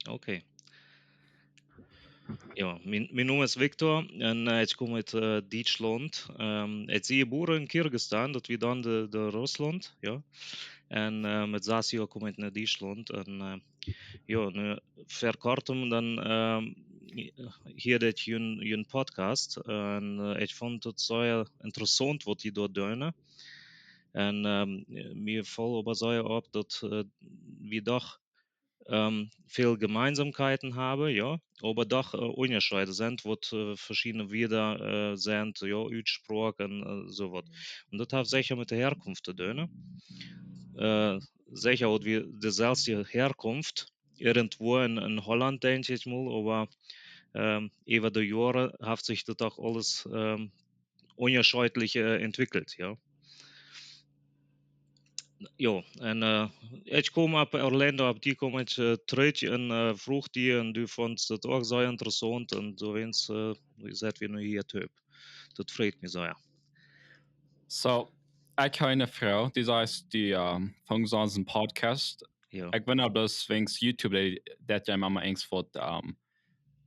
Oké. Ja, mijn naam is Victor en ik kom uit Duitsland. Ik zie geboren in Kyrgyzstan, dat we dan de Rusland, ja. En met 6 jaar kom ik naar Duitsland. En ja, nu, voor kortom dan hier dat je podcast. En ik vond het zeer interessant wat je dort doen. En mir valt aber sehr op dat we doch veel Gemeinsamkeiten haben, ja, aber doch Unterschiede sind, wat verschiedene Wörter sind, ja, Uitspraak en so wat. Und das hat sicher mit der Herkunft zu tun. Sicher hat wir dezelfde Herkunft, irgendwo in Holland, denke ich mal, aber über die Jahre hat sich das doch alles unterschiedlich entwickelt, ja. Ja, en ik kom op Orlando, op die kom ik terug en vroeg die en die vond het ook zeer interessant en zo eens zet we nu hier terug. Dat freut mich sehr. So, ik heb een vrouw, die zegt die vangt ons een podcast. Ja, Ik ben op dus wings YouTube, dat jij mama eens wat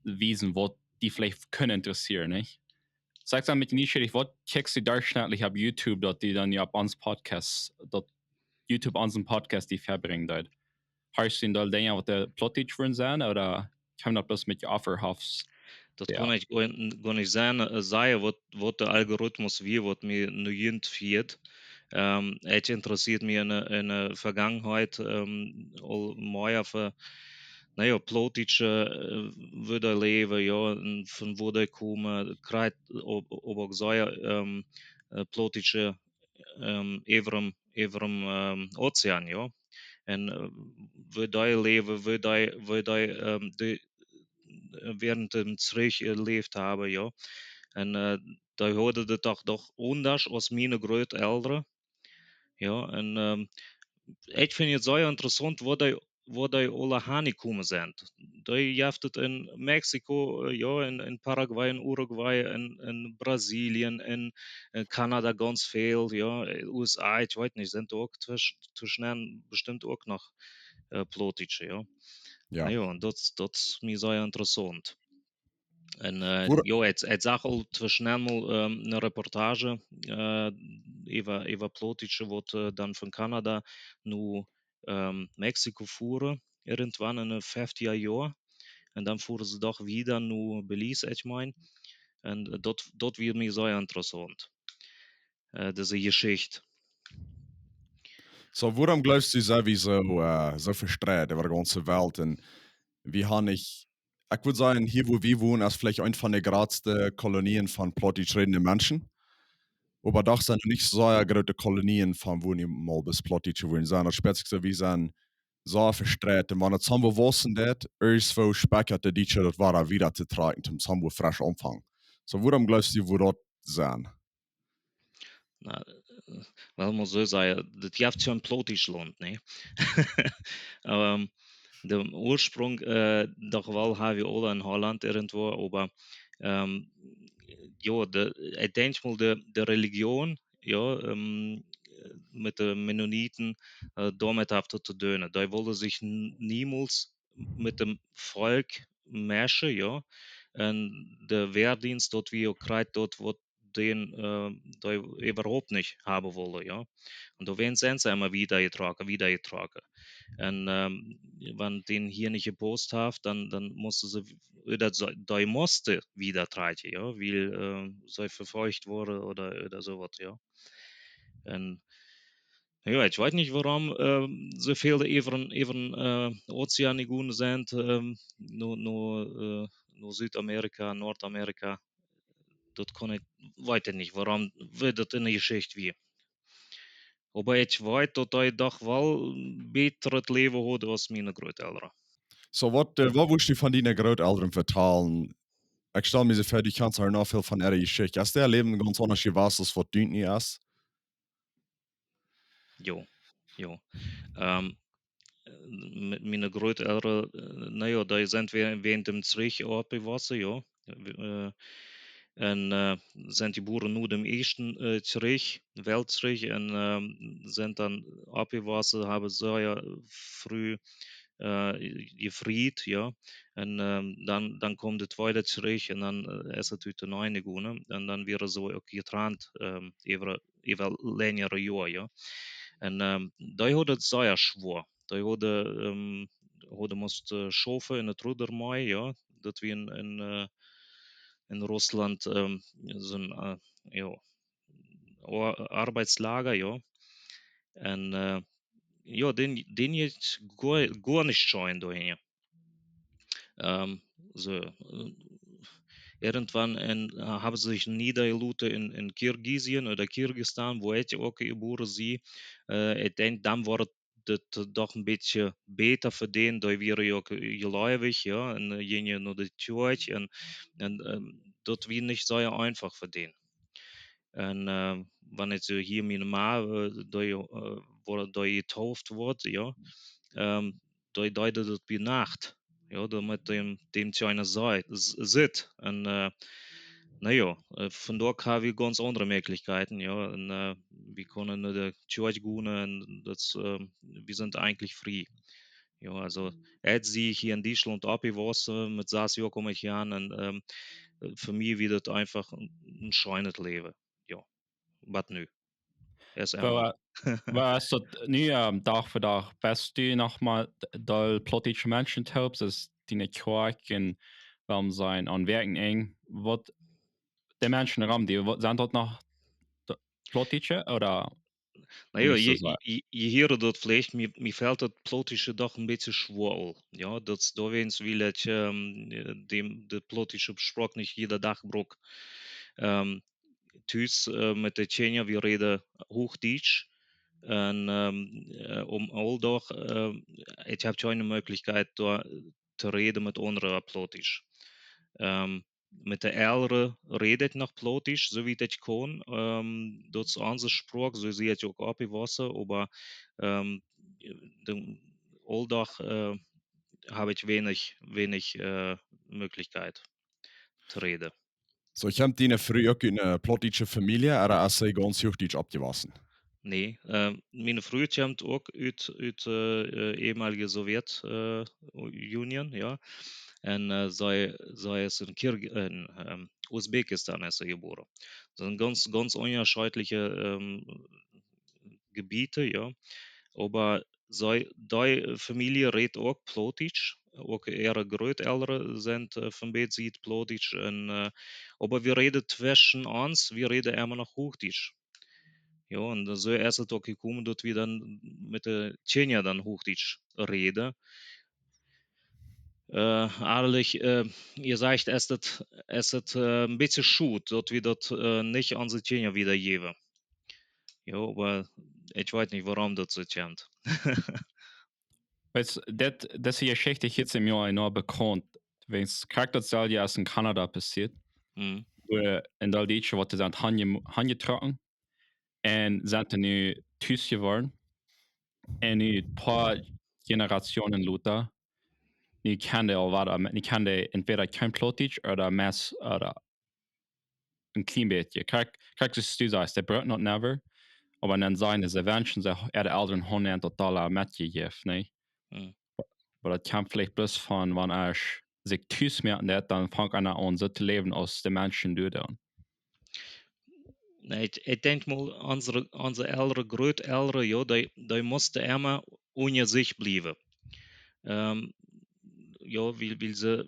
wiesen, wat die vielleicht kunnen interesseren, nicht? Sag dann mit nicht, was checkst du durchschnittlich auf YouTube, dort die dann ja auf uns Podcast, dort YouTube unseren Podcast die verbringen dort. Hast du da Dinge, was der Plottage für uns sein, oder kann man das mit Offerhoffs? dat Ja. kon ik zeggen, wat de algoritmus wie, wat mir nu jint viert. Het interesseert me in de Vergangenheit al meer voor naja, plotische würde leven, ja, en van wo die komen, krijgt op ook zeer plotische everem oceaan, ja. En we daar leven, we daar de während dem Krieg gelebt habe, ja. En da hoorde het toch anders als mijn grootouderen. Ja, en ik vind het zeer interessant waar die alle aangekomen zijn. Die heeft het in Mexico, ja, in Paraguay, in Uruguay, in Brazilië, in Canada ganz veel, ja, USA, ik weet niet, zijn ook tussen bestimmt ook nog plotische, ja. Ja. Ja, en dat is mir zeer interessant. En Hvor- ja, het zag al snel een reportage Eva Plotice, wat dan van Canada naar Mexico voeren, irgendwann in de 50er jaar. En dan voeren ze toch weer naar Belize, ik mijn. En dat wird mir sehr interessant. Diese Geschichte. So, woran glaubst du sowieso so verstreut über die ganze Welt? Und wie habe ich würde sagen, hier wo wir wohnen, ist vielleicht eine von den größten Kolonien von plötzlich redenden Menschen. Aber doch sind nicht so große Kolonien von wo ich mal bis plötzlich wohnen sind. Das spielt so wie sein so verstreut. Und wenn es zusammen wissen wird, irgendwo später die Deutsche das war wieder zu tragen, zum zusammen frisch anfangen. So, woran glaubst du, wo das sein? Nou, wel maar zo zeggen, dat heeft zo'n plotisch land, nee. De Ursprung, doch wel hebben we alle in Holland irgendwo, aber ja, ik denk mal, de religion, ja, mit den Mennoniten, damit hat es zu tun. Die wollen sich niemals mit dem Volk mischen, ja. En de Wehrdienst, dort wie ook krijgt, dort wordt den die überhaupt nicht haben wollen, ja. Und da werden sie immer wieder getragen. Und wenn den hier nicht gepost hat, dann musste sie, oder die musste wieder tragen, ja, weil sie verfolgt wurde oder sowas, ja. Und ja, ich weiß nicht, warum so viele even Ozeanigunen sind, nur Südamerika, Nordamerika. Dat kon ik, weet ik niet waarom we dat in de geschichte wie. Aber ich weiß, dass ich doch wel beter het leven had als mijn grootouderen. So, was willst du von deinen Großeltern vertellen? Ich stelle mir so vor, du kannst auch noch viel von ihrer Geschichte. Ist der Leben ganz anders gewesen, als was du nicht ist? Jo, jo. Mit mijn grootouderen, nou ja, die zijn während dem Krieg opgewassen, ja. En zijn die boeren nu dem eersten Weltkrieg en zijn dan opgewassen, hebben sehr früh gefried, ja. En dan komt de tweede terug en dan is het uit de neune goene. En dan weer zo ook getrand even längere jaar, ja. En da had het zeer schwer. Da hadden moest schaffen in het Rudermai, ja. Dat we in Russland zo'n ja, Arbeitslager, ja. En ja, den jetzt gar nicht scheuen dahin. So, irgendwann haben sie sich niedergelassen in Kirgisien oder Kirgisistan, wo ich auch geboren bin. Ich denke, dann wordt het doch een beetje beter verdiend, da wir ja geläufig, ja, en je naar de church en dat wir nicht so einfach verdienen. En wanneer ze hier mijn ma, da getauft wordt, ja, da duidet het bij nacht. Ja, da mit dem zu einer zit. En naja, von dort haben wir ganz andere Möglichkeiten, ja. Und, wir können naar de church gaan en wir sind eigentlich frei. Ja, also jetzt sehe ich hier in Deutschland abgewachsen, mit 6 Jahren komme ich hier an und für mich wird das einfach ein schönes Leben. Ja, was nu? Erst einmal. Waar is dat nu dag voor dag best u nog maar dat plotische mensen helpt, is die niet kwijt en waarom zijn aan werken eng? Wat de mensen ram die zijn dat nog plotische oder Naja, nicht so sehr? je hier dat vielleicht, mir fällt das Plotische doch ein bisschen schwer. Ja, das da wens will ich dem de Plotische Sprach nicht jeder Tag braucht. Thuis met de Tjenja, we reden Hochdeutsch. En om aldag, ik heb geen mogelijkheid door te reden met anderen Plottisch. Met de ouderen red ik nog Plottisch, so wie ich kann. Dat is onze spraak, so zie ik ook opgewassen, maar de aldag habe ich wenig Möglichkeit zu reden. So, ich habe deine früher auch in eine plottische Familie, aber auch sehr ganz hochdeutsch abgewachsen. Nee, meine Frau kommt auch uit ehemalige Sowjetunion, ja. En zij is in Usbekistan is ze geboren. Dat zijn ganz unterschiedliche Gebiete, ja. Aber die Familie redet auch Plottisch. Ook ihre Großeltern sind von Beet Plottisch. Aber wir reden zwischen uns, wir reden immer noch Hochdeutsch. Ja, und so ist es auch gekommen, dass wir dann mit der Tjenja dann Hochdeutsch reden. Eigentlich, ihr sagt, es ist ein bisschen schut, dass wir das nicht an die Tjenja wiedergeben. Ja, aber ich weiß nicht, warum das so kommt. Weißt das hier Geschichte jetzt im Jahr enorm bekannt. Wenn es Charakterzahl ja in Kanada passiert, Mhm. wo in der Deutsche wat aan Hanje trokken en zijn er nu thuis geworden en nu een paar generationen later nu kan det al vara, nu kan det entweder kein Plottisch oder mest oder ein klein beetje. Kijk, du sagst, der braucht not never, aber dann seine Eventually så är det aldrig en hon totala mätgegift, nej. Mhm. Aber das kann vielleicht bloß von, wenn er sich tyst merkt, dann fängt einer an, so zu leben, als die Menschen tun. Nee, ich denke mal, unsere ältere, Großeltern, ja, die mussten immer ohne sich bleiben. Ja, weil sie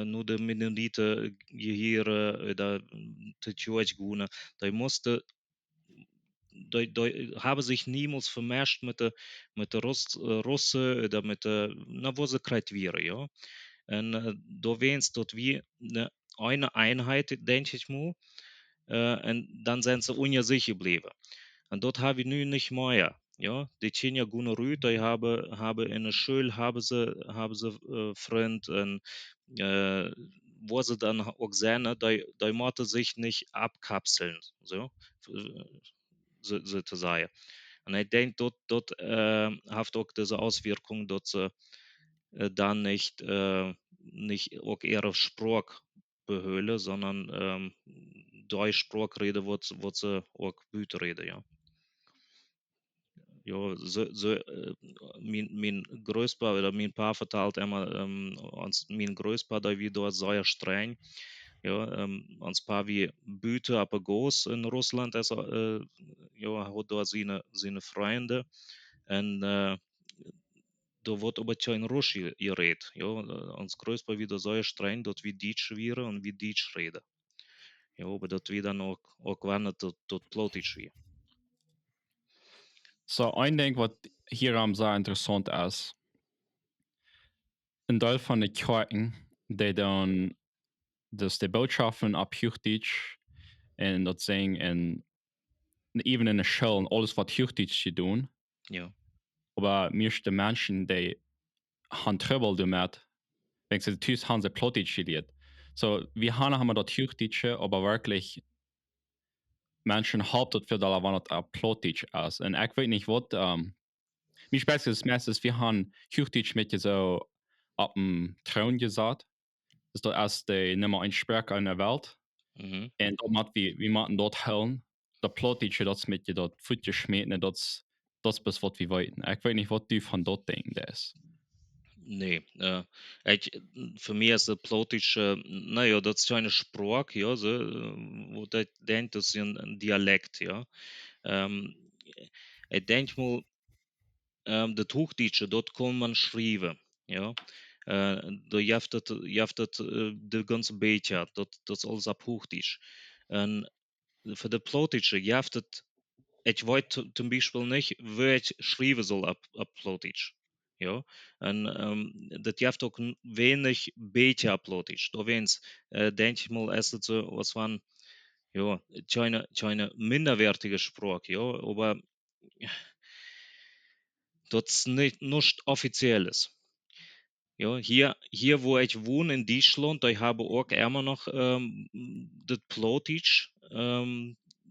nur die Mennoniten hier oder die Church gehen, die mussten, die haben sich niemals vermischt mit der Russen oder mit der, na, wo sie gerade wären, ja. Und da wenn's dort wie eine Einheit, denke ich mal, und dann sind sie ohne sich geblieben. Und dort habe ich nu nicht mehr. Ja, die Tjenja gune Rüt, die habe in der Schule haben sie Freund und wo sie dann auch sehen, die mochte sich nicht abkapseln, so, so zu sagen. Und ich denke, dort hat auch diese Auswirkung, dass sie dann nicht auch ihre Sprache behöhlen, sondern Deutsch Sprachrede, wird sie auch Büte reden, ja. ja, mein Großpa oder mein Pa vertelt immer, ans mein Großpa, da wie dort sehr streng. Ja, ans Pa wie Büte, aber groß in Russland, also, ja, hat dort seine Freunde. Und da wird aber kein Russisch geredet. Ja, ans Großpa wieder sehr streng, dort wie Deutsch wäre und wie Deutsch reden. Ja, aber dort wieder noch, auch wenn es dort Plottisch wie. So, ein Ding, was hier am sehr interessant ist, ein Teil von den Karten, die dann dus die Botschaften op Hochdeutsch en dat zijn en even in de Schule en alles wat Hochdeutsch te doen. Ja. Aber meeste Menschen, die haben Trouble damit, wenn sie tüs haben sie Plattdeutsch gelernt. So, wir haben das Hochdeutsche, aber wirklich Menschen haben das für das, wann das Plattdeutsch ist. Und ich weiß nicht, was, mir speziell das meiste ist, wir haben Hochdeutsch mit so ab dem Thron gesagt. Das ist das die Nummer 1 Sprache in der Welt. Mhm. En dat mat wie maten dat hellen dat Plottietje dat met je dat voetje schmeten dat bes wat wie weiten. Ik weet niet wat du van dat ding is. Nee, für mich ist das Plottisch, naja, das ist eine Sprache, ja, so, wo der denkt, das ist ein Dialekt, ja. Ich denke mal, das Hochdeutsche, dort kann man schreiben, ja. Da jeft het de ganze beetje, dat is alles op Hochdeutsch. En voor de Plottische jeft het, ich weiß zum Beispiel nicht, wie ich schreiben soll ab Plottisch. Ja, und das gibt auch wenig Beta Plottisch. Da wenn's, denke ich mal, ist es so was von, ja, keine minderwertige Sprache, ja, aber das ist nicht offizielles. Ja, hier, wo ich wohne in Deutschland, da habe auch immer noch das Plottisch.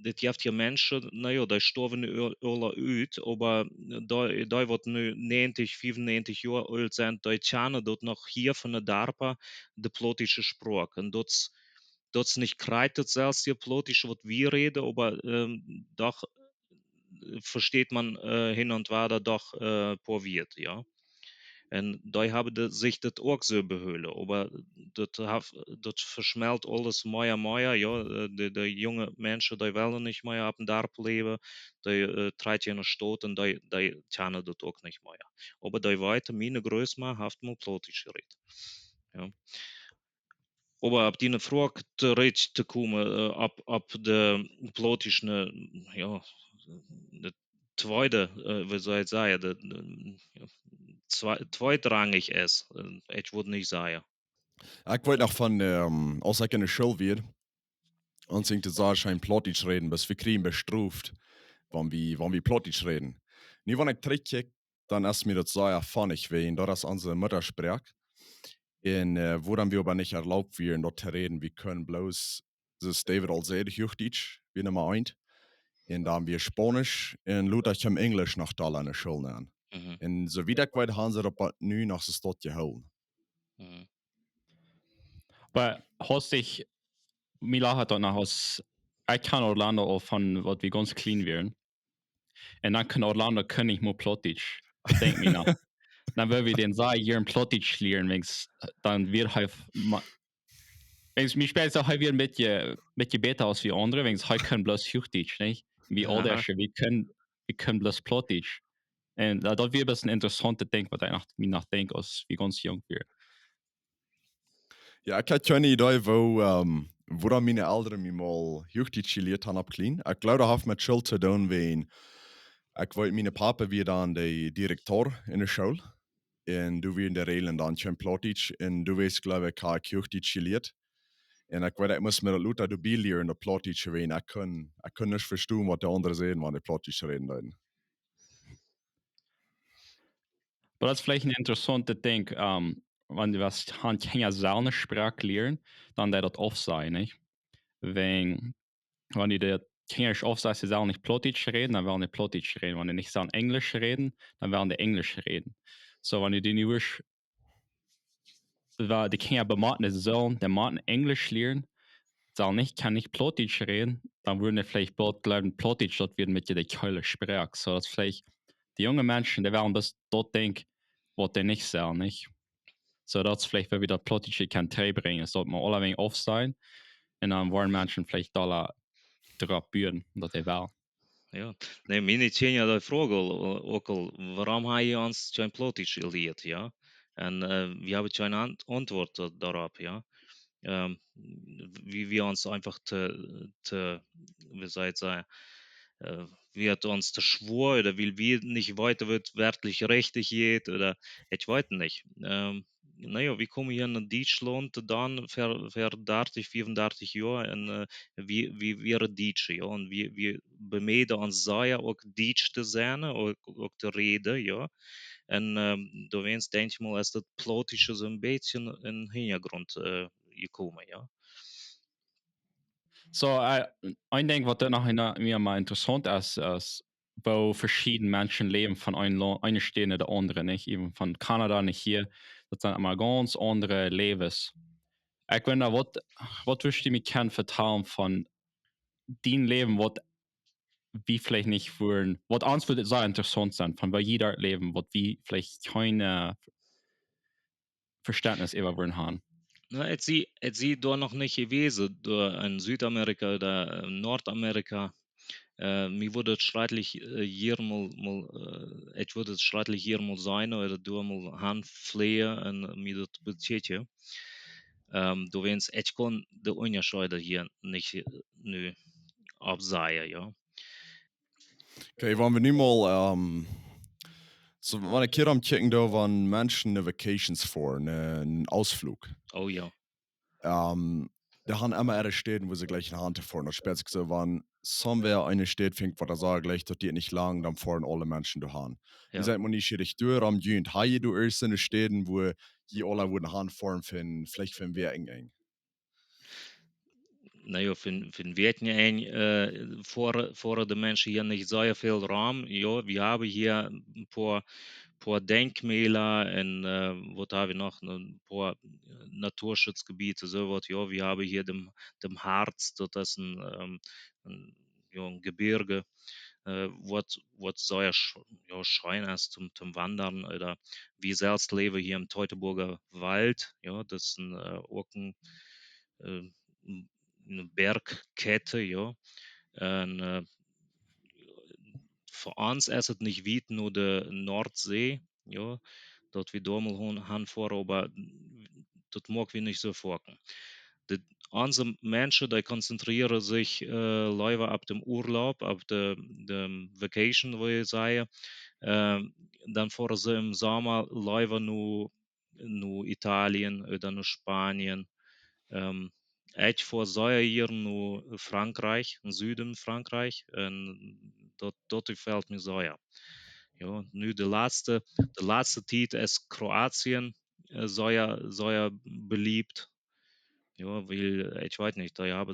Das gibt ja Menschen, naja, die sterben alle uit, aber da wird nu 90, 95 Jahre alt sind, die kennen dort noch hier von der DARPA die plottische Sprache. Und das ist nicht kreitet selbst die plottische, was wir reden, aber doch versteht man hin und wieder doch paar Wirt, ja. En die hebben zich dat ook zo behouden. Maar dat versmelt alles meer. Ja. De jonge mensen die willen niet meer op een dorp leven. Die treden in de stad en die kennen dat ook niet meer. Maar die weten, mijn grootma heeft me Plottisch geredet. Ja. Aber op die Frage terecht te komen, op de Plottische, ja, de tweede, wie soll ich sagen, ja, zweitrangig ist. Ich würde nicht sagen. Ich weet nog van, als ik in de school weer, und singt es auch schein Plottisch reden, bis wir kriegen bestraft, wenn wir Plottisch reden. Nie, wenn ich zurückkick, dann ist mir das sehr funnig, weil das ist unsere Muttersprache. Und wo dann wir aber nicht erlaubt werden, dort zu reden, wir können bloß, das David al zei, Hochdeutsch, wie Nummer 1. Und dann haben wir Spanisch und Luther im Englisch noch da an der Schule lernen. Mhm. Und so wie ich weiß, haben sie das nu nach der Stadt geholt. Mhm. Aber hast dich, Mila hat dann aus, ich kann Orlando auch von, was wir ganz clean wären. Und dann kann Orlando können ich nur Plottisch. Denk mir nach. Dann will wir den sei hier in Plottisch lernen, wenn's, dann wird halt, wenn's mich später auch wieder mit je besser aus wie andere, wenn's halt können bloß Hochdeutsch, nicht? Wie Aha. Aldersche, wir können bloß Plottisch. Und dat wird ein bisschen interessante Ding, was ich mir nachdenke, als wie ganz jung wir. Ja, ich habe keine Idee, wo dann meine Eltern mich mal Hochdeutsch gelehrt haben, abklein. Ich glaube, das hat mit Schule zu tun, weil ich wollte meine Papa wie dann der Direktor in der Schule. Und du wirst in der Regel dann schon Plottisch. Und du weißt, glaube ich, habe ich Hochdeutsch gelehrt. Und ich weiß, ich muss mir das Leute dabei lernen, der Plottisch zu reden. Ich kann nicht verstehen, was die anderen sehen, wenn die Plottisch reden. Aber das ist vielleicht ein interessanter Ding, wenn du was han keine seine Sprache lernen, dann der das oft sein, nicht? Wenn die der keine oft sein, sie sollen nicht Plottisch reden, dann werden die Plottisch reden. Wenn die nicht sollen Englisch reden, dann werden die Englisch reden. So, wenn die nicht die keine bematen sollen, der maten Englisch lernen, kann nicht Plottisch reden, dann würden die vielleicht bald glauben, Plottisch, das wird mit der Keule Sprache. So, das vielleicht die junge Menschen, die werden das dort denken, was die nicht sehen, nicht? So, das ist vielleicht, wenn wir das politische kann bringen, sollte man alle ein wenig off sein und dann wollen Menschen vielleicht alle drauf büren, dat die wel. Ja, nee, meni tjenja da fråga okol, waarom hij je ons zijn plotisch geleerd, ja? En wir haben keine Antwort darauf, ja? Wie wir uns einfach wie soll ich sagen, wird uns der Schwur oder will wir nicht weiter wird wörtlich richtig geht oder ich weiß nicht. Naja, wir kommen hier in Deutschland dann für 30, 34 Jahre und wie wir Deutsche, ja, und wir bemühen uns sehr, auch Deutsch zu sein, auch zu reden, ja. En då wens denk ich mal, ist das Plotische so ein bisschen in den Hintergrund gekommen, ja. So, ein Ding, was dann noch mir mal interessant ist, wo verschiedene Menschen leben von einer Stadt in der andere, nicht? Eben von Kanada nicht hier. Das sind immer ganz andere Lebens. Ich wonder, was würdest du mir kennen vertrauen von dein Leben, was wie vielleicht nicht für, was uns würde sehr interessant sein, von bei jeder Leben, was wie vielleicht keine Verständnis über würden haben. Na, sie da noch nicht gewesen, da in Südamerika oder Nordamerika. Mir würde es schreitlich hier ich würde es schreitlich hier mal sein oder du mal handflehen und mir das betätigen. Du wens, ich kann die Unterscheide hier nicht nu absehen, ja. Okay, wenn wir nu mal so wann ik hier am checken da waren Menschen eine Vacations vor einen Ausflug. Oh ja. Da han immer Äre Städten, wo sie gleich in Hand fahren. Da sperrt sich so, wann somewhere eine Stadt fängt, wo der sagt gleich, dass die nicht lang, dann fahren alle Menschen da han. Wie Ja. sagt man nicht richtig durch am Jünd? Haie du erst in den Städten, wo die alle würden Hand fahren, vielleicht finden wir eng. Naja, für weten ja voor de mensen hier nicht sehr viel Raum. Ja, wir haben hier ein paar Denkmäler und was haben wir noch? Ein paar Naturschutzgebiete, so was. Ja, wir haben hier dem Harz, das ist ja, ein Gebirge, was sehr ja, schön ist zum Wandern. Oder wir selbst leben hier im Teutoburger Wald. Ja, das ist auch äh, eine Bergkette, ja. En voor ons is het niet weit nur de Nordsee, ja, dat we daar mal hanfahren, aber das mag wir nicht so vorkommen. Onze Menschen, die konzentrieren sich lieber auf dem Urlaub, auf dem Vacation, wo ich sage, dann fahren sie im Sommer lieber nur Italien oder nur Spanien. Ich voor hier nur Frankreich, im Süden Frankreich, en dat gefällt mir sehr. Ja, nu de laatste tijd is Kroatien sehr beliebt. Ja, weil, ich weiß nicht, da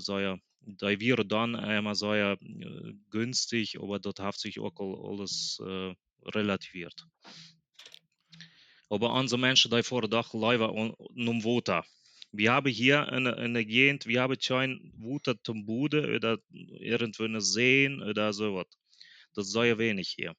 wäre dann einmal sehr günstig, aber dort hat sich auch alles relativiert. Aber unsere Menschen, die vor dag lieber um Water. Wir haben hier eine Gegend, wir haben kein Water zum Bude oder irgendwo eine Seen oder sowas. Das ist sehr wenig hier.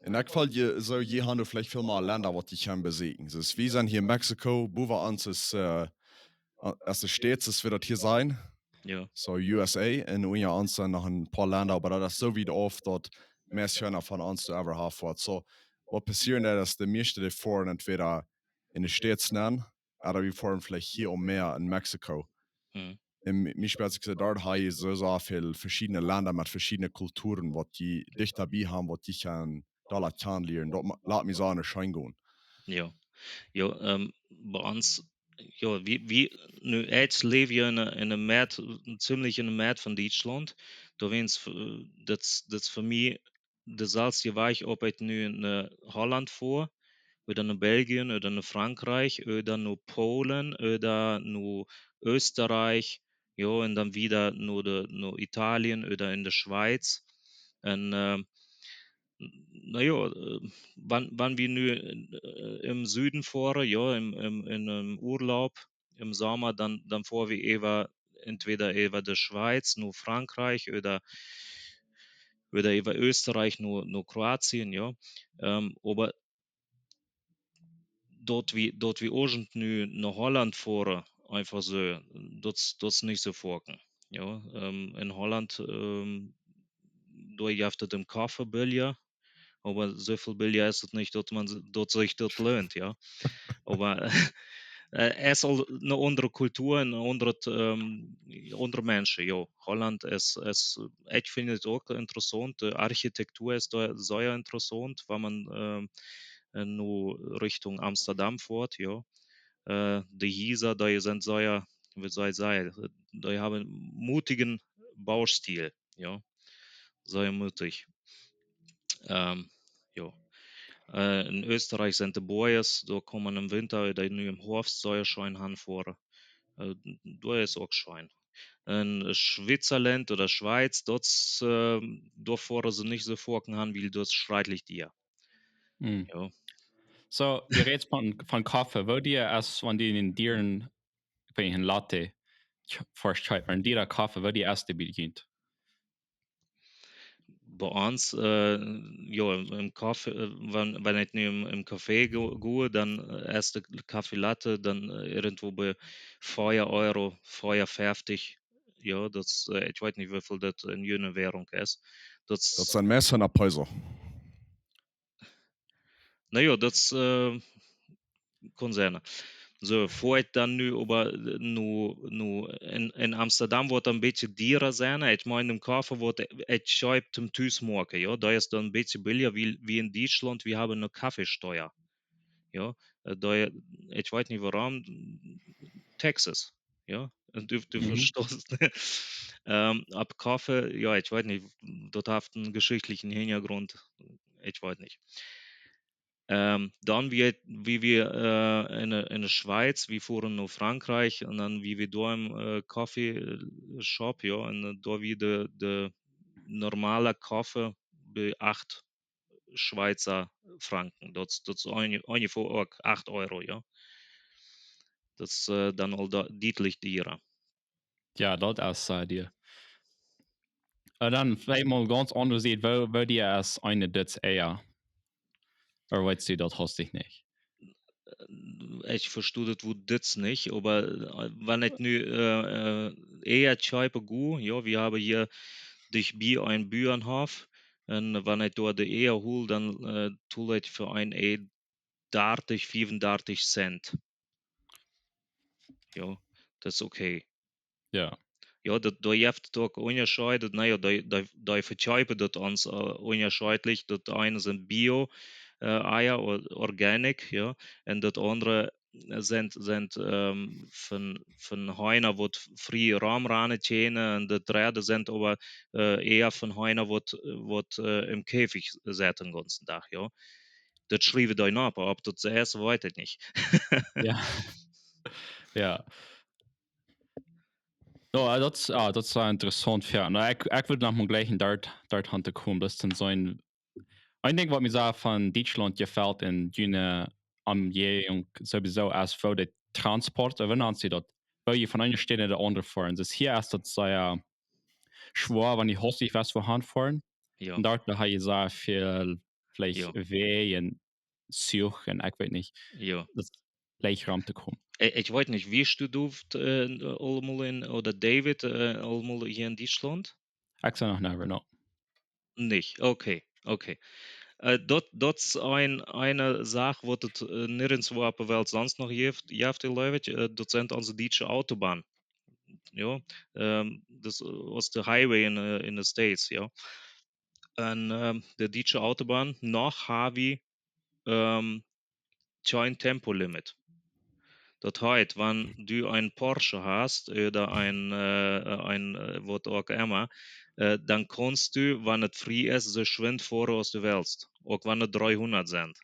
In dat geval so je han du vielleicht viel mal Länder, wat die kann besiegen. So, wie sind hier in Mexiko, wo wir uns as de States es wird dat hier sein. Ja, So USA en unja ans noch ein paar Länder, aber das ist so wie oft dort mehr schöner von uns zu ever have fort. So was passieren da, dass die meiste die fahren entweder in den States nennen, oder wir fahren vielleicht hier um mehr in Mexiko. hm, Mich sperrt sich dort hai so viel verschiedene Länder mit verschiedenen Kulturen, was die dich dabei haben, was die kann da lernen. Dort lat mich so eine Schein gehen. ja. Ja, bei uns, ja, nu jetzt leben wir in einer Maat, ziemlich in der Maat von Deutschland. Da wens, das für mich das salzige Weich, ob ich nu in Holland vor, oder in Belgien, oder in Frankreich, oder nur Polen, oder nur Österreich, ja, und dann wieder nur Italien oder in der Schweiz. Und naja, wann wir nu im Süden fahren, ja, in einem Urlaub im Sommer, dann fahren wir entweder über die Schweiz, nur Frankreich oder über Österreich nur Kroatien, ja. Aber dort wie irgend nu nach Holland fahren, einfach so, das nicht so vorkommen. Ja, in Holland, da jaft es im Kaffee billiger, aber so viel billiger ist es nicht, dass sich das lohnt, ja. Aber es ist eine andere Kultur, eine andere Menschen, ja. Holland ich finde es auch interessant, die Architektur ist da sehr interessant, wenn man nur Richtung Amsterdam fährt, ja. Die Hieser, die sind sehr, wie soll ich sagen, die haben einen mutigen Baustil, ja, sehr mutig. Ja. In Österreich sind die Boyes, da kann man im Winter oder nu im Herbst Säuerschein haben vor. Da ist auch Schein. In Schwitzerland oder Schweiz, da fahren sie nicht so vorken haben, wie das schreitlich dir. Mm. Ja. So, wir reden von Kaffee. Wo die erst, wenn die in Dieren, wenn ich ein Latte vorschreibe, wenn die da Kaffee, wo die erste beginnt. Bei uns, ja, im Kaffee, wenn ich nu im Café gehe, dann erste Kaffee Latte, dann irgendwo bei 4 Euro, 4,50. Ja, ich weiß nicht, wie viel das in jene Währung ist. Dat Das, zijn Messer nach Päuser. naja, das kann sein. So, vor ich dann nu, aber in Amsterdam wordt een beetje duurder zijn. Ich meine, im Kaffee wordt ich schreibt zum Thuismarken, ja. Da ist dann ein bisschen billiger wie in Deutschland. Wir haben eine Kaffeesteuer, ja. Da, ich weiß nicht warum, Texas, ja. Du Mhm. verstehst. Ab Kaffee, ja, ich weiß nicht, dort hat einen geschichtlichen Hintergrund. Ich weiß nicht. Dann wie wir in der Schweiz, wir fuhren nach Frankreich und dann wie wir da im Kaffee-Shop, ja, und da wie der normale Kaffee bei 8 Schweizer Franken. Das ungefähr auch 8 Euro, ja. Das ist dann all da deutlich teurer. Ja, dat as dir. Dan vielleicht mal ganz anders sieht, wo die as eine Dutz Eier. Oder weißt du, das hast dich nicht. Ich verstehe das Wort jetzt nicht, aber wenn ich nu eher schreibe gut, ja, wir haben hier durch Bier ein Bauernhof und wenn ich dort die eher hole, dann tue ich für ein E 30, 35 Cent. Ja, das ist okay. Ja. Ja, da heeft ook onderscheiden. Nou ja, die vertjeipen dat ons onderscheidlich. Dat eine sind Bio Eier oder Organic, ja, und das andere sind von Heiner, wo free Raum ranetjene, und das dritte sind aber eher von Heiner, wo im Käfig setzen den ganzen Tag, ja. Das schrieben die nach, aber ob das ist, weiß ich nicht. Ja. Ja. No, dat is interessant ja. Nou, ik wil nog maar gleich in dort hante komen. Dat is dan zo'n. Ein Ding, was mir sah von Deutschland gefällt in Jüne am je und sowieso als für den Transport, wenn sie dort, weil je von einer Stelle in der andere fahren. Das hier erst das sehr schwer, wenn die Hostig was vorhanden fahren. Ja, Und dort da habe ich sehr viel vielleicht ja, weh und Suchen, ich weiß nicht. ja. Das gleich Raum zu kommen. Ich weiß nicht, wie studiert allemaal oder David allemaal hier in Deutschland? Ich sage noch never, no. Nicht, okay, okay. Dat is eine Sache, wat het nirgendwo op de wereld sonst noch heeft in Leeuwarden. Dat zijn onze Duitse Autobahn. Ja, das was der Highway in the States, ja. En der Duitse Autobahn noch habe kein Tempolimit. Das heißt, wenn du ein Porsche hast oder was auch immer, dann kannst du, wenn es free ist, so schwind fahren, was du willst. Auch wenn es 300 sind.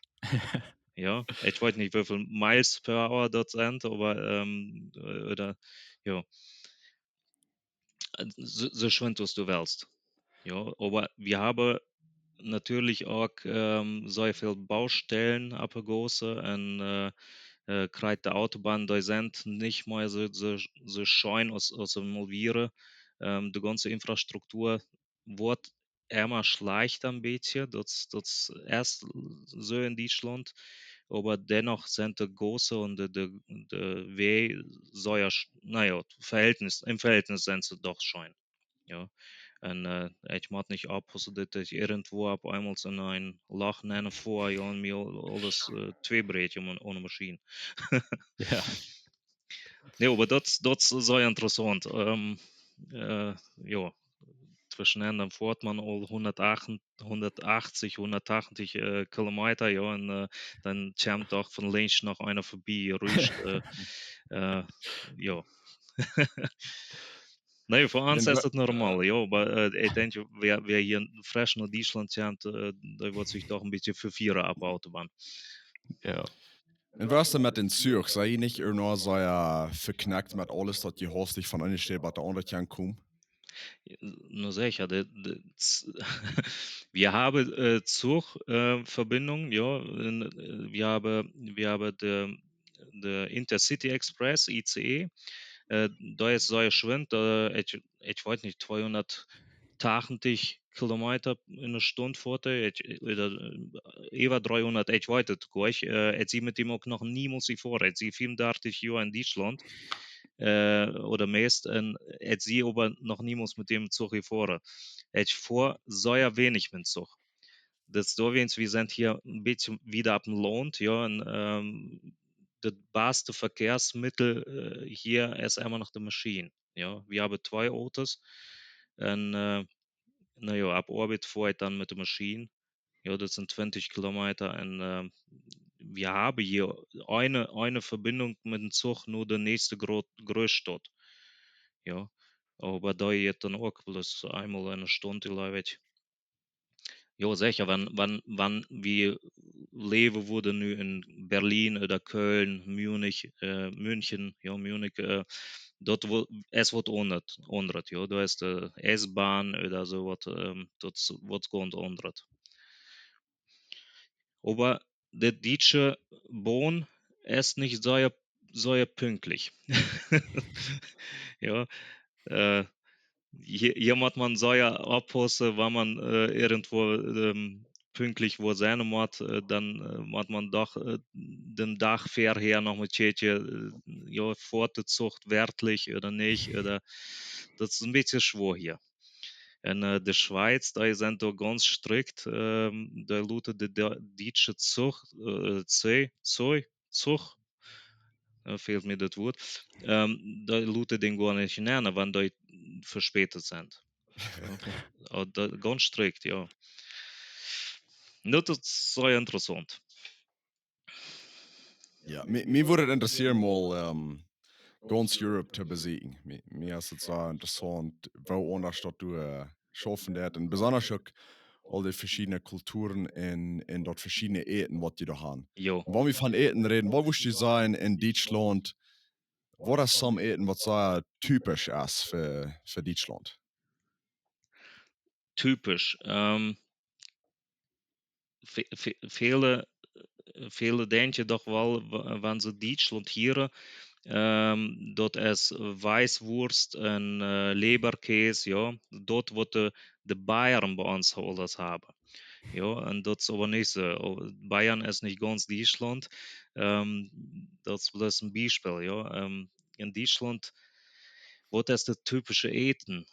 Ja, ich weiß nicht, wie viel Miles per Hour dort sind, aber oder ja, so schwind, was du willst. Ja, aber wir haben natürlich auch sehr viele Baustellen abgegossen und gerade die Autobahn, die sind nicht mal so schön aus dem Movieren. Die ganze Infrastruktur wird immer schleicht ein bisschen, das erst so in Deutschland, aber dennoch sind die große und die Weh so ja, naja, im Verhältnis sind sie doch schon, ja. En ich mag nicht ab, also dat ich irgendwo ab einmal in ein Loch nennen vor, ja, und mir alles twee breedje ohne Maschine. Ja. Nee, aber das ist sehr interessant. Ja, zwischen dann fährt man all 180, 180 Kilometer, ja, und dann kommt doch von links noch einer vorbei, rüscht, ja. Nee, voor ons En is wa- het normaal, ja. Maar ik denk, wer hier fresh naar Deutschland komt, der wird sich doch ein bisschen vervieren ab Autobahn. Ja. En was er met in Zürich? Sei je nicht irgendwo so verknackt mit alles, dat je hostig von einer Stelle bei der anderen kann kommen? Nur sicher, wir haben Zugverbindungen, ja. Wir haben de Intercity Express, ICE. Da ist so geschwind, ich weiß nicht, 280 Kilometer in der Stunde fährt er, oder über 300, ich weiß es gar nicht. Ich zie mit ihm auch noch niemals gefahren. Ich zie 34 Jahre in Deutschland, oder meest, en ich zie aber noch niemals mit dem Zug gefahren. Ich fahre sehr wenig mit dem Zug. Das ist so wenig, wir sind hier ein bisschen wieder ab dem Land, ja, und das beste Verkehrsmittel hier ist immer noch die Maschine. Ja, wir haben zwei Autos und naja, ab Orbit fahre ich dann mit der Maschine. Ja, das sind 20 Kilometer und wir haben hier eine Verbindung mit dem Zug, nur der nächste Großstadt. Ja, aber da geht dann auch bloß einmal eine Stunde, glaube ich. Ja, sicher, wann wir leben würde nu in Berlin oder Köln, München, ja, Munich, dort es wird onderd, ja, da ist de S-Bahn oder so wat, dat wordt gewoon onderd. Aber der deutsche Bahn ist nicht sehr pünktlich. Ja, äh, hier muss man sehr aufpassen, wenn man irgendwo pünktlich wo sein muss, dann muss man doch den Tag vorher noch mit ja, fährt der Zug wirklich oder nicht, oder das ist ein bisschen schwer hier. In de Schweiz, da sind da ganz strikt, da lautet der deutsche Zug, Zug, fehlt mir das Wort, da lautet den gar nicht nennen, wenn die verspätet sind. Ja. Ganz strikt, ja. Das ist sehr interessant. Ja, mir würde interessieren, mal ganz Europe zu besiegen. Mir ist es so interessant, wo anders dort du schaffen wird. Und besonders auch all die verschiedenen Kulturen in dort verschiedene Eten, was die da haben. Jo, Und wenn wir von Eten reden, wo würdest du sagen in Deutschland, was ist some Eten, was so typisch ist für Deutschland? typisch. Viele denken doch wel, wenn sie Deutschland hier, dort ist Weißwurst und Leberkäse, ja, dort wo de Bayern bei uns alles haben. Ja, und das ist aber nicht so. Bayern ist nicht ganz Deutschland. Das ist bloß ein Beispiel, ja. In Deutschland, was ist das typische Eten?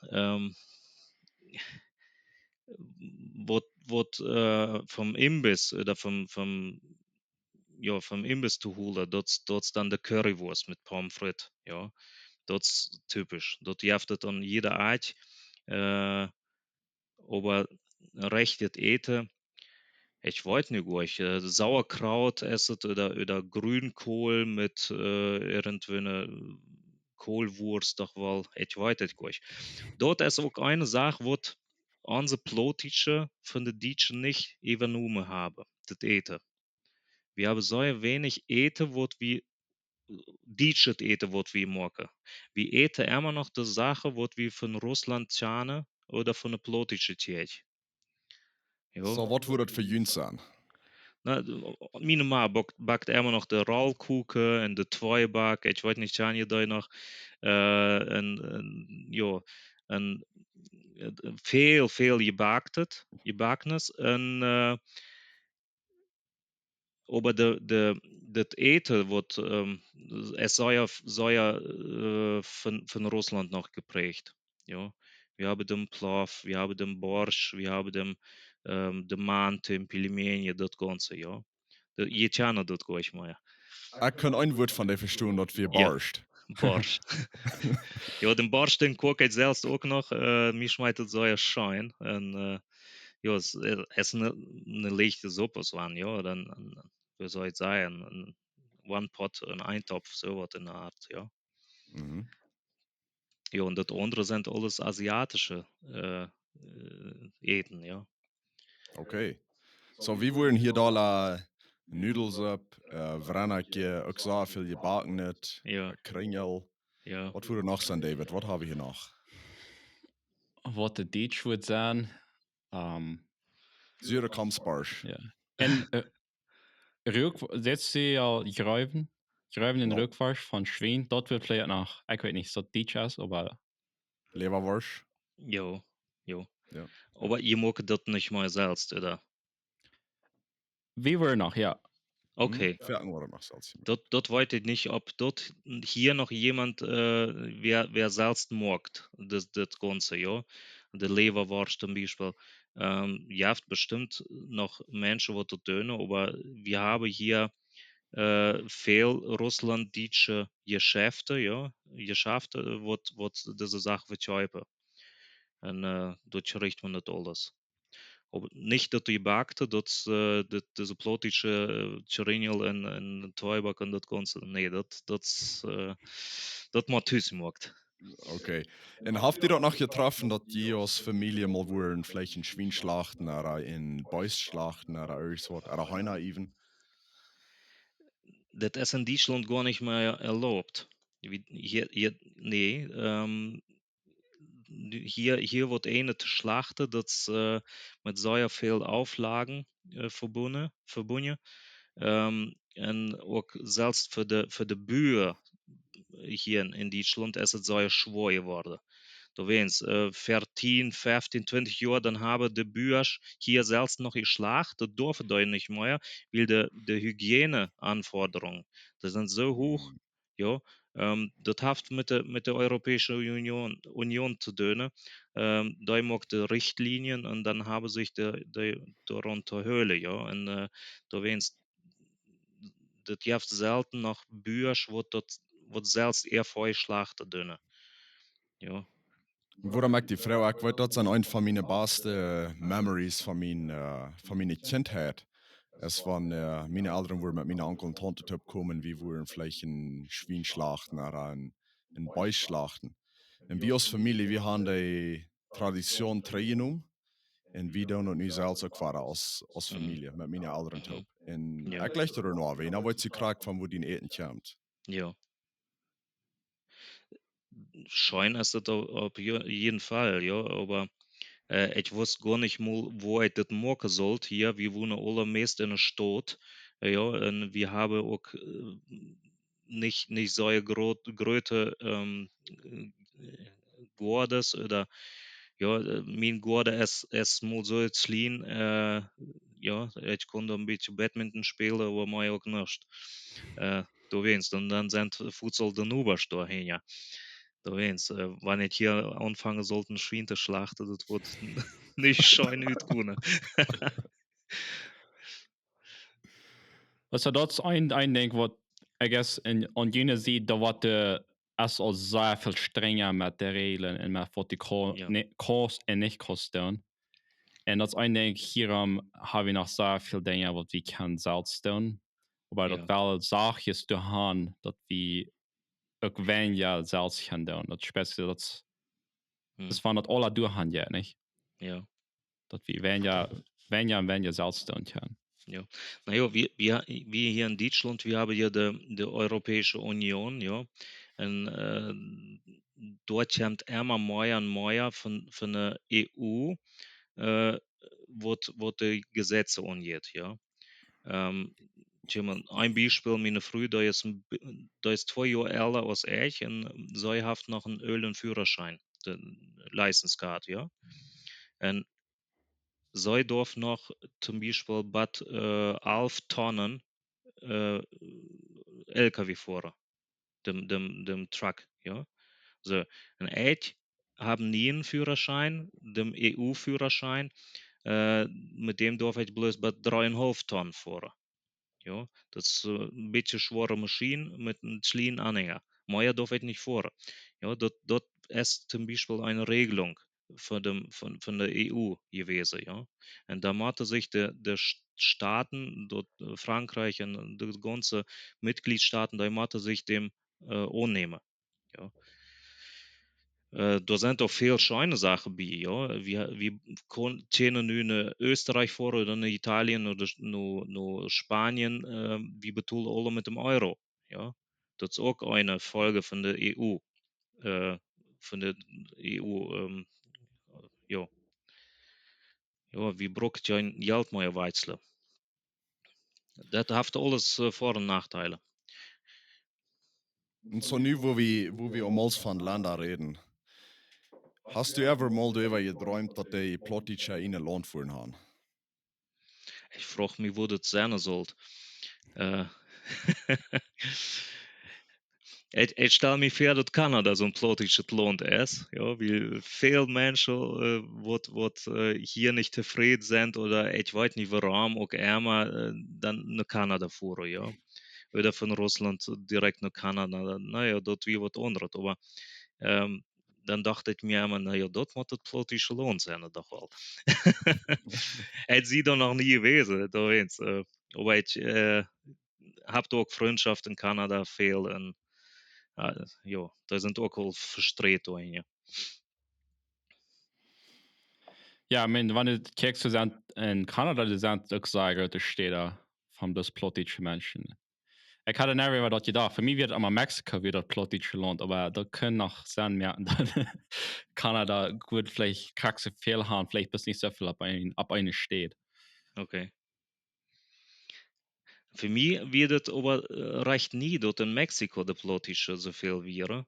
Vom Imbiss oder vom Imbiss zu holen, dort dann der Currywurst mit Pommes frites, ja. Das ist typisch. Dort gibt es dann jeder Art, aber rechtet Eten, ich weiß nicht gar nicht, Sauerkraut essen oder Grünkohl mit irgendwie eine Kohlwurst, doch wohl, ich weiß es gar nicht. Dort ist auch eine Sache, was unsere Plotische von den Deutschen nicht übernommen haben, das Eten. Wir haben so wenig Eten, was wir Deutsches Eten, was wir machen. Wir eten immer noch die Sachen, was wir von Russland kennen oder von der plotischen Kirche. Ja. So, was würde das für Jüns sein? Na, meine Ma bakt immer noch de Rollkuchen en de Zweiback. Ich weiß nicht, kann je da noch. Ja, En veel gebaktes. En aber das Eten, es sei ja von Russland noch geprägt. Ja. Wir haben den Plov, wir haben den Borsch, wir haben den Mante, Пельмени, das Ganze, ja. Je kennen das gleich mal. Ich kann ein Wort von dir verstehen, das wir Ja, Barst. Borsch. Ja, den Borsch, den kook ik zelfs ook nog. Mir schmeißt das so ja schein. En ja, es ist eine leichte Suppe, so an, ja. Dann, wie soll ich sagen, ein One-Pot, ein Eintopf, so was in der Art, ja. Mhm. Ja, und das andere sind alles asiatische Eten, ja. Okay. So, wie worden hier da la Noodles op, Vranakje, ook zo veel gebakken net, Ja, kringel. ja. Wat würde noch sein, David? Was haben wir hier noch? Wat de Deutsch würde sagen, Zure Kampfsbarsch. ja. En setzt sie ja Gräuven in No. Rückwärts von Schwein, dort wird vielleicht noch, ich weiß nicht, so Deutsch aus, aber Leberwurst. Jo, jo. Ja. Aber ihr mögt das nicht mal selbst, oder? wie wir noch, ja. Okay. Fertig wurde noch Salz. Dort weiß ich nicht, ob dort hier noch jemand, wer selbst mag, das Ganze, ja. Die Leberwurst zum Beispiel. Ihr habt bestimmt noch Menschen, die das tun, aber wir haben hier viel russlanddeutsche Geschäfte, ja. Geschäfte, wo diese Sache verkaufen. Und dort riecht man das alles. Nicht dat gebakte, deze plotische tjerinjel en twajbak en dat ganze. Nee, dat maar thuis maakt. Okay. Und habt ihr dort noch getroffen, dass die als Familie mal wurden, vielleicht in Schwein schlachten oder in Beus schlachten oder irgendwas, oder Heuna even? Dat is in Deutschland gar nicht mehr erlaubt. Nee, hier wordt ene te slachten, dat is met zeer veel Auflagen verbunden. En ook zelfs voor de buur hier in Deutschland is het zeer schwer geworden. Du wens, 14, 15, 20 Jahre, dann haben die Bücher hier selbst noch geschlacht, das dürfen die nicht mehr, weil die Hygieneanforderungen, die sind so hoch, ja, das hat mit der Europäischen Union zu tun, die mag die Richtlinien und dann haben sich die darunter Höhle, ja, und du wens, das gibt selten noch Bücher, wo selbst eher vorgeschlachten tun, ja. Woran merkt die Frau, ich weiß, das sind eine von meinen besten Memories von meiner Kindheit. Es waren meine Eltern wurden mit meinen Onkel und Tante kommen, wie wurden vielleicht in Schwein schlachten oder in Beus schlachten. Und wir als Familie, wir haben die Tradition trainiert und wir doen het nu zelfs ook varen als familie, met mijn ouderen top. En Ja. ik leg er nog een, dan wordt ze kraak van wo die eten komt. Ja. Schein ist das auf jeden Fall, ja, aber ich wusste gar nicht mal, wo ich das machen sollte. Hier, wir wohnen alle meist in der Stadt, ja, und wir haben auch nicht so eine große Gordes oder ja, mein Gorde ist mal so klein, ja, ich konnte ein bisschen Badminton spielen, aber mir auch nicht. Du weißt, und dann sind Futsal den Oberstore hin, ja. Du weißt, wenn ich hier anfangen sollte, ein Schwein zu schlachten, das wird nicht schön uitkomen. Also dat is een ding wat, I guess, aan jene ziet, dat wat is al zeer veel strenger met de regelen en met wat die Ja. kost en niet kost doen. En dat is een ding, hierom hebben we nog zeer veel dingen wat we kunnen zelf doen. Maar dat Ja. wel zaakjes te gaan, dat we ook weniger zelf gaan doen. Dat speciaal, dat is van dat alle doorgaan, ja, niet? Ja. Dat we weniger zelf doen gaan. Ja. Naja, wir hier in Deutschland, wir haben ja die Europäische Union, ja. Und dort kommt immer mehr und mehr von der EU, wat die Gesetze angeht, ja. Ein Beispiel, meine Frau, da ist 2 Jahre älter als ich und sie hat noch einen Öl- und Führerschein. de license card, ja. En zij darf noch zum Beispiel bad 11 Tonnen LKW fahren, dem Truck, ja. So, en ich habe nie einen Führerschein, dem EU-Führerschein, mit dem darf ich bloß bad 3,5 Tonnen fahren. Ja, dat is een beetje zware machine met een kleinen Anhänger. Meer darf ich nicht fahren. Ja, dat ist zum Beispiel eine Regelung von der EU gewesen. Ja. Und da musste sich der Staaten, dort Frankreich und die ganzen Mitgliedstaaten, da musste sich dem annehmen. Ja. Da sind auch veel schöne Sachen bei. Ja. Wir können nu naar Österreich fahren oder naar Italien oder naar Spanien. Wir betalen alle mit dem Euro. Ja. Dat is ook eine Folge von der EU. Von der EU. Ja. Ja, wir brauchen ja ein Geld mehr wechseln. Dat heeft alles Vor- und Nachteile. Und so nu, wo wir um von Länder reden, hast du ever mal darüber geträumt, dass die Plotticher in ein Land fuhren haben? Ich frage mich, wo das sein soll. Ich stel me voor dat Canada zo'n plotisches Land ist, ja, weil veel Menschen, wat hier nicht tevreden sind oder ich weiß nicht warum, auch immer dann nach Kanada fahren, ja. Oder von Russland direkt nach Kanada, naja, dort wie was anderes, aber dann dachte ich mir immer, naja, dort muss das plotische Land sein, doch wel. Ich sie da noch nie gewesen, da wens. Aber ich habe auch Freundschaft in Kanada viel und ja, da sind ook wel verstreetingen. Ja, men wann du kijkt, så zijn in Canada, det zijn ook zeggen, de steden van das plotische Menschen. Ich hatte nervös dat je da. Für mich wird immer Mexiko wieder plotische Land, aber da können noch sein merken, dass Kanada gut vielleicht kraxe viel haben, vielleicht bis nicht so viel ab eine steht. Okay. Für mich wird es aber recht nie dort in Mexiko der plotische so viel wäre.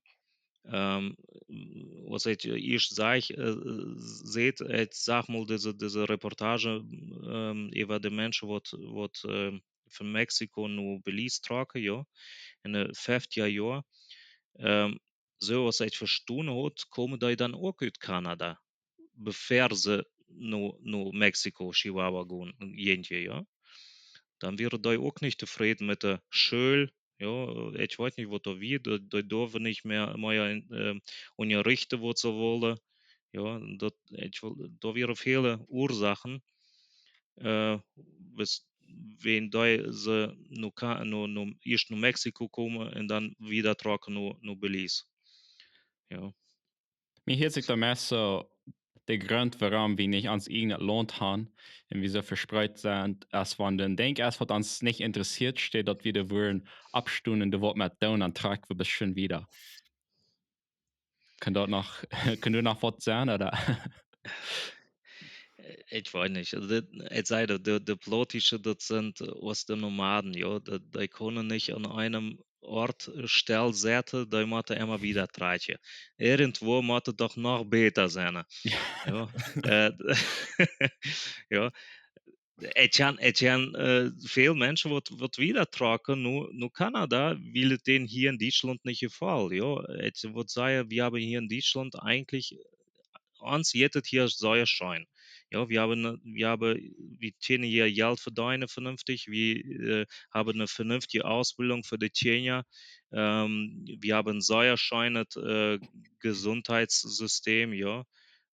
Was ich erst seht, ich sag mal, diese Reportage über die Menschen, wat von Mexiko nur Belize tragen, ja, in den 50er Jahren. So was ich verstanden hat, kommen die dann auch aus Kanada, bevor sie nur Mexiko, Chihuahua gehen, ja. Dann wäre die auch nicht zufrieden mit der Schule. Ja, ich weiß nicht, was da wird. Die dürfen nicht mehr unterrichten, was sie wollen. Ja, da wären viele Ursachen, wenn sie erst nach Mexiko kommen und dann wieder trocken nach Belize. Ja. Mir hier sich der Messe der Grund, warum wir nicht ans irgendein Land haben und wir so verspreut sind, als wenn dann denk erst, was uns nicht interessiert, steht dort wieder wollen abstunden, da wird mit down an Tag, wir bis schon wieder. Kann du noch was sagen, oder? Ich weiß nicht. Also, ich sage, die Plotische, das sind aus den Nomaden, ja. Die können nicht an einem Ort still sitzen, die müssen immer wieder treten. Irgendwo muss es doch noch besser sein. Ja. Ja. Ich habe veel mensen wat wieder tragen, nur Kanada, weil es denen hier in Deutschland nicht gefällt. Ja. Ich würde sagen, wir haben hier in Deutschland eigentlich uns jettet hier sehr schön. Ja, wir können hier Geld verdienen vernünftig, wir haben eine vernünftige Ausbildung für die Tjener, wir haben ein sehr schönes Gesundheitssystem, ja.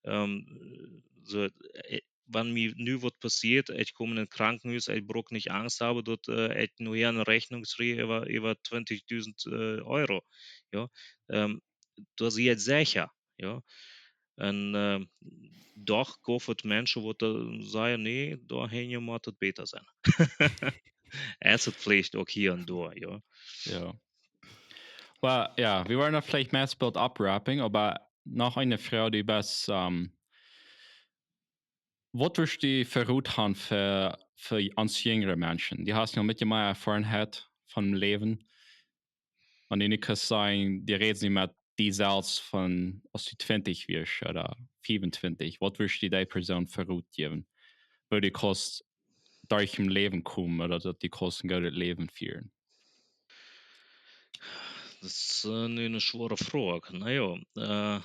So, wenn mir nu was passiert, ich komme in ein Krankenhaus, ich brauche nicht Angst haben, dort ich nur hier eine Rechnung schreibe über 20.000 Euro. Ja, da ist jetzt sicher. Ja. En doch koffert mensen wat zeggen, nee, daarheen moet het beter zijn. Es het vielleicht auch hier und da, ja. Ja. Well, ja, wir wollen vielleicht mehr Bild abwrapping, aber noch eine Frau, die was was würdest du verrot haben für uns jüngere Menschen? Die hast ja mit mehr Erfahrung von dem Leben. Und die nicht sagen, die reden nicht mit die zelfs van als du 20 wirst oder 25, wat wirst die die Person verrot geben, wo die kost durch im Leben kommen oder dat die kosten go het Leben führen. Das ist nu eine schwere Frage. Naja,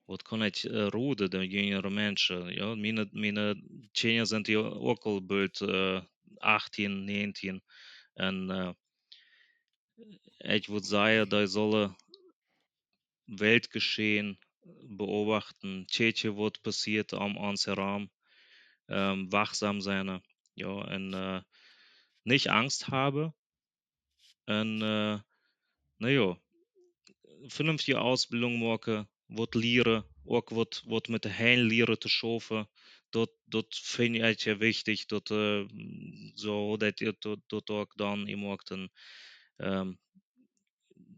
wat kan ik råda de jüngere Menschen? Ja, meine tjejer sind ja ook al bald 18, 19. En ich würde sagen, die sollen Weltgeschehen beobachten, kijken wat passiert om ons herum, wachsam sein, ja, und nicht Angst haben. Und naja, vernünftige Ausbildung maken, wat leren, ook wat met de hein leren te schaffen. Dat vind ik ja wichtig, dat zo dat je dat ook dan je maakt een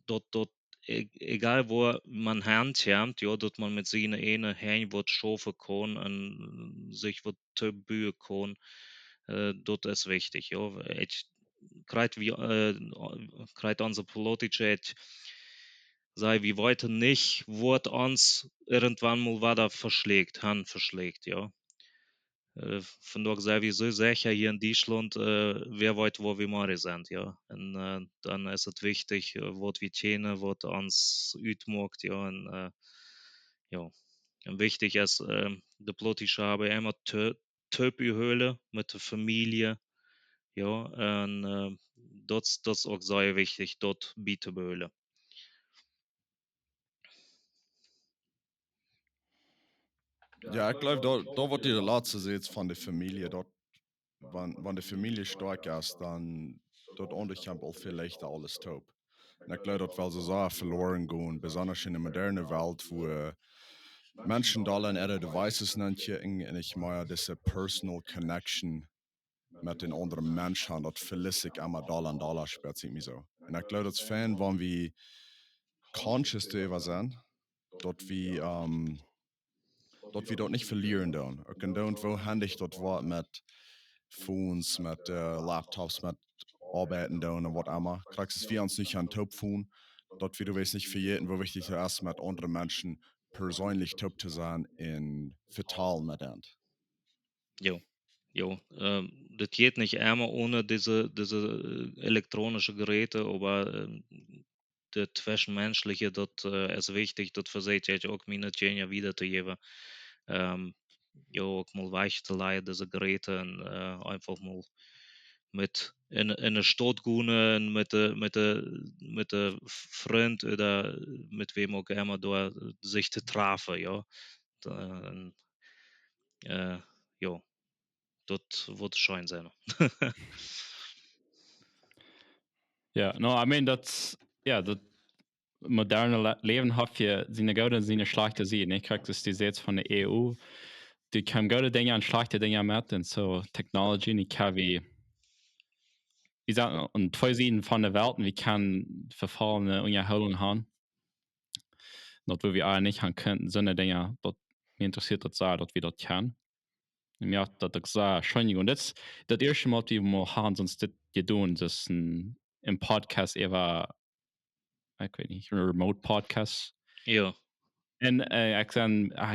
dat egal wo man herkommt, ja, dat man met zijn ene hein wat schaffen kan en sich wat te beuren kan, dat is wichtig, ja. Ich krijgt onze politische sei wie weiter nicht, wird uns irgendwann mal weiter verschlägt, ja. Von daher sei wir so sicher hier in Deutschland, wer weiß, wo wir mal sind, ja. Und dann ist es wichtig, was wir tun, was uns ausmacht, ja. Und ja, und wichtig ist, die politische habe immer Töpfhöhle mit der Familie, ja. Und das ist auch sehr wichtig, dort bieten wollen. Ja, ich glaube, da wird die laatste steeds van de familie. Dat, wanneer de familie sterk is, dan dort onderkant al veel leichter alles top. En ik glaube, dat wel zo zaken verloren gaan, besonders in de moderne Welt, wo Menschen da in ihre Devices nennen en ich meine, diese personal connection mit den anderen Menschen, dat verlies ik immer Dollar speelt sich mir so. En ik glaube, dat is fijn, wanneer we conscious darüber sind, dat we dat nicht verlieren dan. Ik kan dan wel handig dat wordt met phones, met laptops, met arbeiten dan en wat immer. Krijgt es wir uns nicht an top phone, dat wir du weißt nicht verjeten, wo wichtig es ist, mit anderen Menschen persönlich top zu sein in vital mit denen. Jo, jo. Das geht nicht einmal ohne diese elektronischen Geräte, aber das Zwischenmenschliche, das ist wichtig, das versuche ich auch meine Kinder wiederzugeben. Ja, auch mal weiterzuleiten, diese Geräte, und einfach mal mit in eine Stadt gehen und mit der Freund oder mit wem auch immer da sich zu treffen, ja. Da, ja. Dat wird schön sein. Ja, no, I mean, dat moderne Leben hat je seine gute und seine schlechte Seiten. Ich krieg das die jetzt von der EU. Die kann gute Dinge und schlechte Dinge mit, und so Technology, und ich kann wie sagen, und zwei Seiten von der Welt, und wie kann verfallene Unterhaltung haben. Not wo wir alle nicht haben könnten, so eine Dinge, dort mir interessiert das sehr, dass wir das können. Und mir hat das sehr schön. Und das erste Mal, die wir mal haben, sonst das tun, das ist ein Podcast über, ich weiß nicht, ein Remote-Podcast. Ja. En ik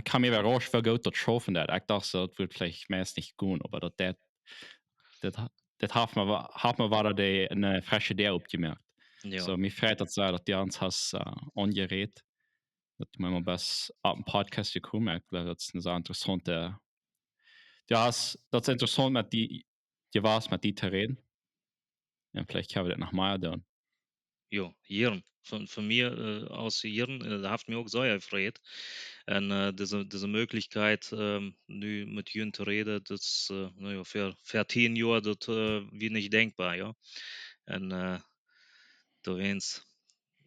kan me wel roos veel goed tot schoven dat. Ik dacht zo, het wordt vielleicht meest niet goed, maar dat had me waar de een frische idee opgemerkt. Ja. So, mir freut dat dat die ans has angeredet. Dat man mal best op een podcast gekommen. Ik glaube, dat is een zo interessante. Ja, dat is interessant met die, je was met die te reden. En vielleicht gaan we dat nog maar doen. Ja, hier. Von mir aus hier, da hat mir auch sehr gefreut. Und diese Möglichkeit, nu mit Jürgen zu reden, das naja, für 10 Jahre, das wie nicht denkbar, ja. Und da wenn's,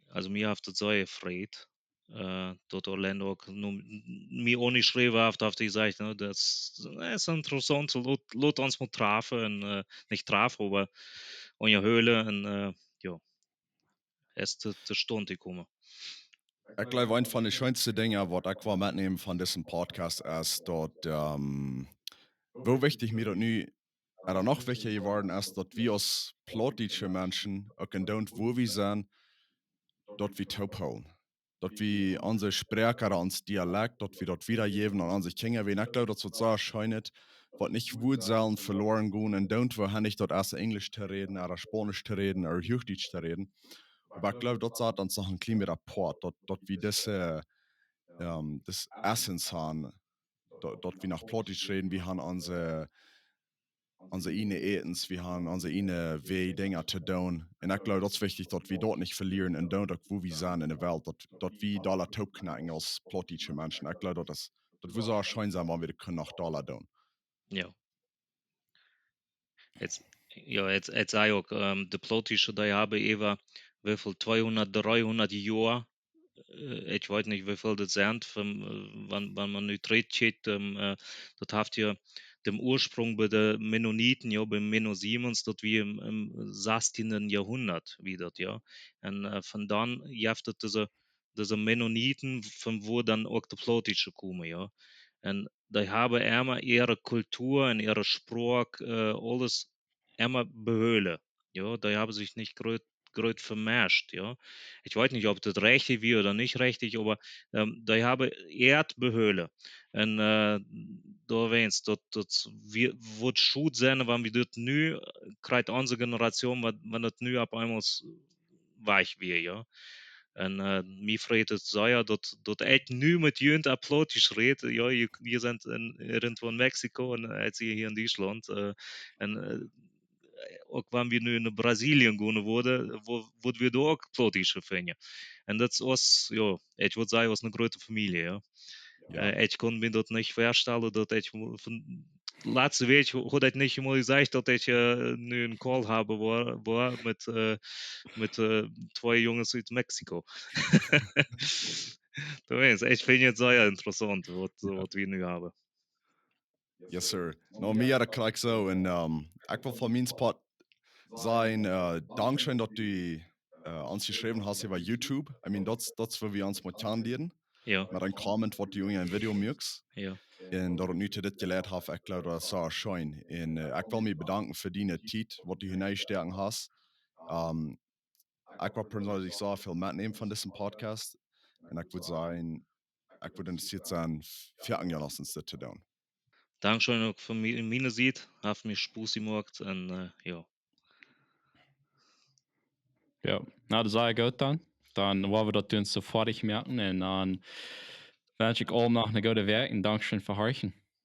also mir hat das sehr gefreut. Dort Orlando auch mir ohne geschrieben hat die gesagt, ne, das ist interessant, lot uns mal treffen, und nicht treffen, aber in der Höhle, und ja, erst zur Stunde gekommen. Ich glaube, ein von den schönsten Dingen, was ich war mitnehmen von diesem Podcast, ist, dass wo wichtig mir das nu, oder noch wichtiger geworden ist, dass wir als politische Menschen auch in dort, wo wir sind, dort wir top holen. dat wie onze Sprecher ans Dialekt, dat wir dort wiedergeben an an sich Kinder wie ich glaube, dat so erscheinet, wat nicht Wutsälen verloren gehen und don't wo han ich dort erst Englisch zu reden, oder Spanisch zu reden, oder Hochdeutsch zu reden. Aber ich glaube, dort sagt dann Sachen Klimarapport, dort wie das Essens haben, dort wie nach Plottisch reden, wie han onze ine Etens, wie han onze ine weh Dinger zu tun. Und ich glaube, das ist wichtig, dass wir dort nicht verlieren und dort, wo wir sind in der Welt, dort wie Dollar Taubknacken als plottische Menschen. Ich glaube, das wird so schön sein, wenn wir können nach Dollar tun. Ja. Jetzt sei auch, de Plottische, die haben eben, wie viel, 200, 300 Jahre, ich weiß nicht, wie viel das sind, wenn man nu redet, das habt ihr dem Ursprung bei den Mennoniten, ja, beim Menno Simons, das wie im 16. Jahrhundert wieder, ja. Und von dann jaft diese Mennoniten, von wo dann auch die Plottische kommen, ja. Und die haben immer ihre Kultur und ihre Sprache, alles immer behöhlen. Ja, die haben sich nicht gröt vermischt, ja. Ich weiß nicht, ob das richtig wie oder nicht richtig, aber die haben Erdbehöhle. Und da wenn's, dat wird gut sein, wenn wir das nu, kriegt unsere Generation, wenn das nu ab einmal weich wird, ja. En mij vreet het zei dat echt nu met junt applaudjes reed. Ja, je bent irgendwo in Mexiko en als je hier in Deutschland. Ook wanneer we nu in Brazilië gaan worden, worden we daar ook applaudjes vinden. En dat was, ja, ik würde sagen, was een grote familie, ja. Ja. Ich konnte mir das nicht vorstellen, dass ich von laatste week had ik niet mal gesagt, dass ich nu een call habe war mit zwei Jungs aus Mexiko. Du weißt, ich finde es sehr interessant, was wir nu haben. Yes, sir. No, mir era gleich so. Und ich will von meinem Spot sein, Dankeschön, dass du uns geschrieben hast über YouTube. I mean, das wo wir uns mit lernen. Ja, Mit einem Comment, was du in ein Video möchtest. ja. En dat ik nu dit geleerd heb, ik geloof dat zo schön. En ik wil me bedanken voor die tijd, wat du hineinsteken hast. Ik wil persoonlijk zo veel metnemen van deze podcast. En ik würde sagen, ik würde interessiert sein, 4 Jahre uns das zu tun. Dankeschön auch von meiner Seite. Hat mir Spaß gemacht und ja. Ja, nou, dat is eigenlijk goed dan. Dan wollen we dat uns sofort merken en dan wens ik allemaal nog een goede werk en dankzij voor Horchen.